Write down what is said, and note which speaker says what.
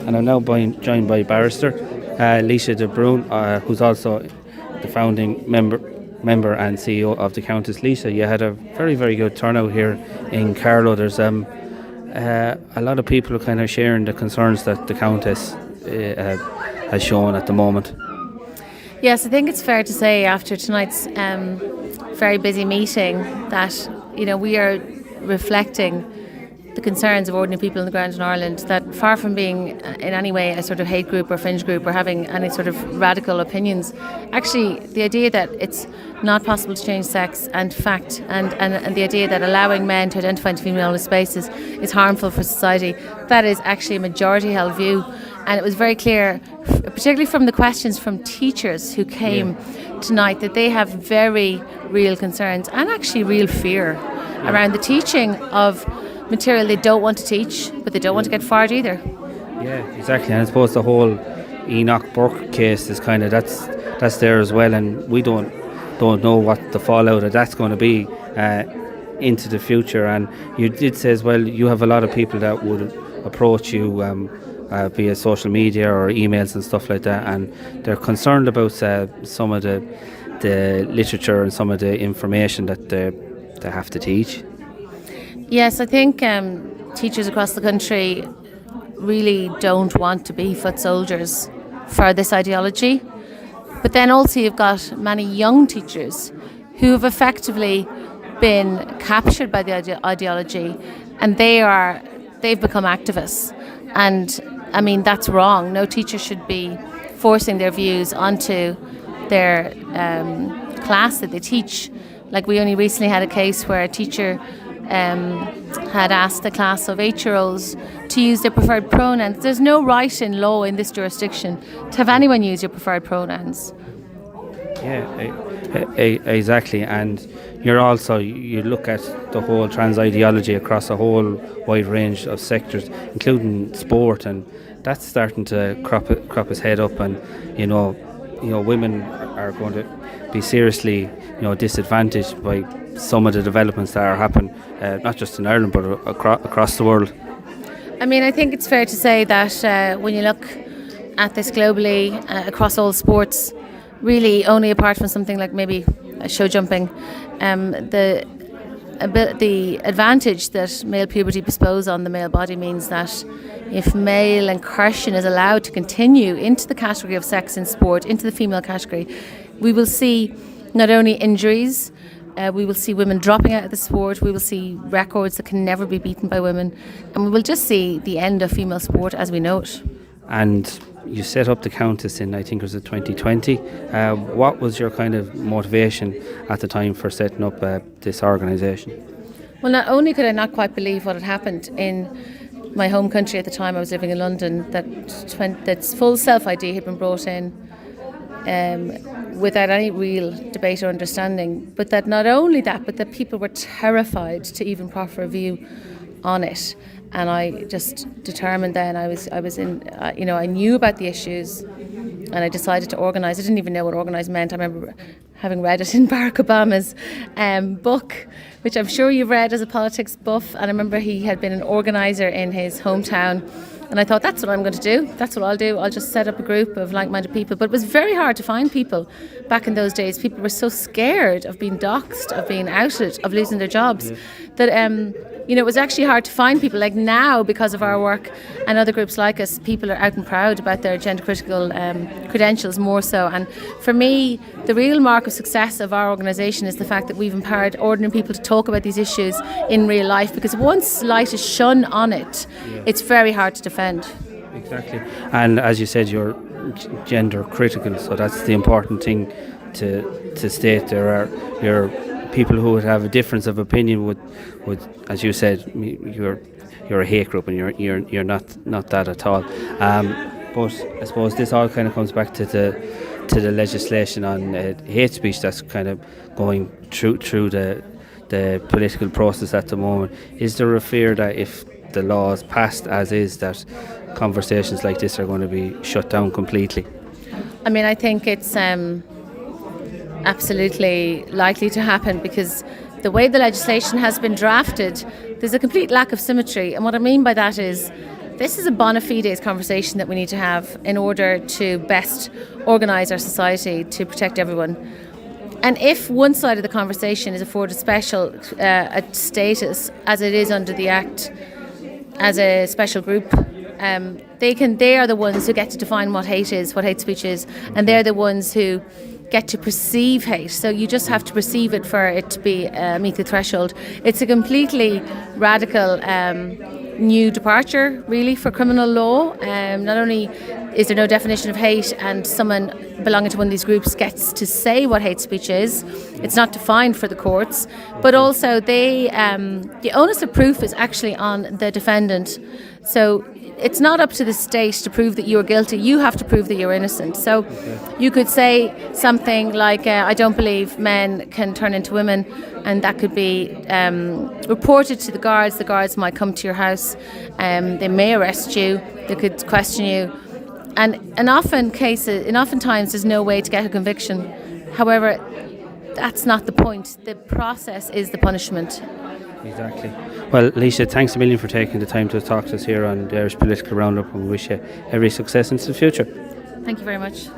Speaker 1: and I'm now joined by barrister Laoise deBrun, who's also the founding member and CEO of the Countess. Laoise, you had a very, very good turnout here in Carlow. There's a lot of people kind of sharing the concerns that the Countess has shown at the moment.
Speaker 2: Yes, I think it's fair to say after tonight's very busy meeting that we are reflecting the concerns of ordinary people on the ground in Ireland, that far from being in any way a sort of hate group or fringe group or having any sort of radical opinions, actually the idea that it's not possible to change sex and fact and the idea that allowing men to identify into female spaces is harmful for society, that is actually a majority held view. And it was very clear, particularly from the questions from teachers who came tonight, that they have very real concerns and actually real fear around the teaching of material they don't want to teach, but they don't want to get fired either.
Speaker 1: Yeah, exactly. And I suppose the whole Enoch Burke case is kind of that's there as well, and we don't know what the fallout of that's going to be into the future. And you did say as well, you have a lot of people that would approach you via social media or emails and stuff like that, and they're concerned about some of the literature and some of the information that they have to teach.
Speaker 2: Yes, I think teachers across the country really don't want to be foot soldiers for this ideology. But then also you've got many young teachers who have effectively been captured by the ideology, and they've become activists. And I mean, that's wrong. No teacher should be forcing their views onto their class that they teach. Like, we only recently had a case where a teacher had asked a class of 8-year-olds to use their preferred pronouns. There's no right in law in this jurisdiction to have anyone use your preferred pronouns.
Speaker 1: Yeah, exactly. And you look at the whole trans ideology across a whole wide range of sectors, including sport, and that's starting to crop its head up. And women are going to be seriously disadvantaged by some of the developments that are happening, not just in Ireland but across the world.
Speaker 2: I mean, I think it's fair to say that when you look at this globally across all sports, really only apart from something like maybe show jumping, the advantage that male puberty bestows on the male body means that if male incursion is allowed to continue into the category of sex in sport, into the female category, we will see not only injuries, we will see women dropping out of the sport, we will see records that can never be beaten by women, and we will just see the end of female sport as we know it.
Speaker 1: And you set up the Countess in, I think it was 2020. What was your kind of motivation at the time for setting up this organisation?
Speaker 2: Well, not only could I not quite believe what had happened in my home country at the time, I was living in London, that full self-ID had been brought in without any real debate or understanding, but that not only that, but that people were terrified to even proffer a view on it. And I just determined then I was in, I knew about the issues, and I decided to organise. I didn't even know what organise meant. I remember having read it in Barack Obama's book, which I'm sure you've read as a politics buff. And I remember he had been an organiser in his hometown. And I thought, that's what I'm going to do. That's what I'll do. I'll just set up a group of like-minded people. But it was very hard to find people back in those days. People were so scared of being doxxed, of being outed, of losing their jobs, that it was actually hard to find people. Like now, because of our work and other groups like us, people are out and proud about their gender-critical credentials more so. And for me, the real mark of success of our organisation is the fact that we've empowered ordinary people to talk about these issues in real life, because once light is shone on it, it's very hard to defend.
Speaker 1: Exactly. And as you said, you're gender critical, so that's the important thing to state. There are people who would have a difference of opinion would, as you said, you're a hate group, and you're not that at all. But I suppose this all kind of comes back to the legislation on hate speech that's kind of going through the political process at the moment. Is there a fear that if the law is passed as is, that conversations like this are going to be shut down completely?
Speaker 2: I mean, I think it's absolutely likely to happen, because the way the legislation has been drafted, there's a complete lack of symmetry. And what I mean by that is This is a bona fides conversation that we need to have in order to best organise our society to protect everyone. And if one side of the conversation is afforded special a status, as it is under the Act, as a special group, they are the ones who get to define what hate is, what hate speech is, and they're the ones who get to perceive hate. So you just have to perceive it for it to be meet the threshold. It's a completely radical new departure, really, for criminal law. Not only is there no definition of hate, and someone belonging to one of these groups gets to say what hate speech is, it's not defined for the courts, but also the onus of proof is actually on the defendant. So it's not up to the state to prove that you are guilty. You have to prove that you're innocent. So you could say something like, I don't believe men can turn into women, and that could be reported to the guards. The guards might come to your house, they may arrest you, they could question you, and oftentimes there's no way to get a conviction. However, that's not the point. The process is the punishment.
Speaker 1: Exactly. Well, Laoise, thanks a million for taking the time to talk to us here on the Irish Political Roundup, and we wish you every success into the future.
Speaker 2: Thank you very much.